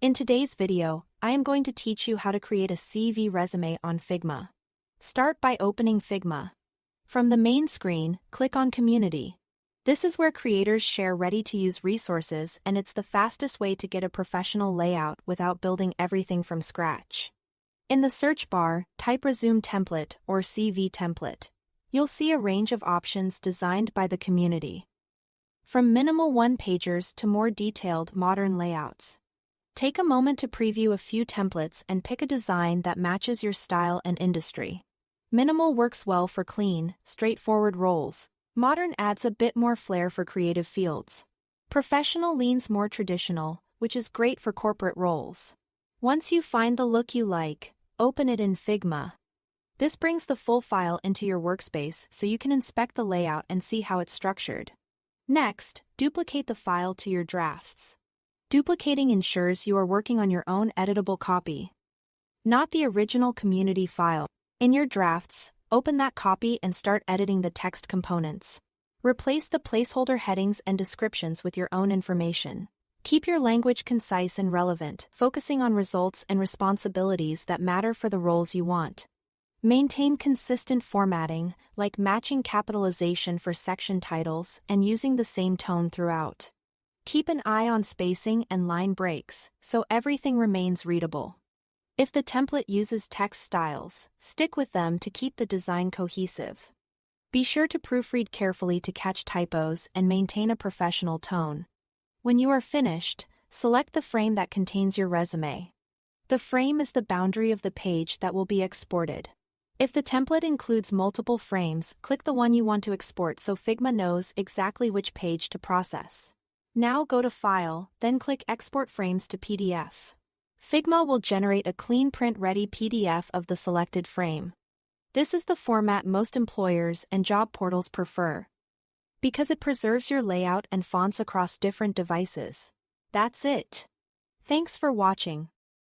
In today's video, I am going to teach you how to create a CV resume on Figma. Start by opening Figma. From the main screen, click on Community. This is where creators share ready-to-use resources, and it's the fastest way to get a professional layout without building everything from scratch. In the search bar, type Resume Template or CV Template. You'll see a range of options designed by the community. From minimal one-pagers to more detailed modern layouts. Take a moment to preview a few templates and pick a design that matches your style and industry. Minimal works well for clean, straightforward roles. Modern adds a bit more flair for creative fields. Professional leans more traditional, which is great for corporate roles. Once you find the look you like, open it in Figma. This brings the full file into your workspace so you can inspect the layout and see how it's structured. Next, duplicate the file to your drafts. Duplicating ensures you are working on your own editable copy, not the original community file. In your drafts, open that copy and start editing the text components. Replace the placeholder headings and descriptions with your own information. Keep your language concise and relevant, focusing on results and responsibilities that matter for the roles you want. Maintain consistent formatting, like matching capitalization for section titles and using the same tone throughout. Keep an eye on spacing and line breaks, so everything remains readable. If the template uses text styles, stick with them to keep the design cohesive. Be sure to proofread carefully to catch typos and maintain a professional tone. When you are finished, select the frame that contains your resume. The frame is the boundary of the page that will be exported. If the template includes multiple frames, click the one you want to export so Figma knows exactly which page to process. Now go to File, then click Export Frames to PDF. Figma will generate a clean print-ready PDF of the selected frame. This is the format most employers and job portals prefer, because it preserves your layout and fonts across different devices. That's it. Thanks for watching.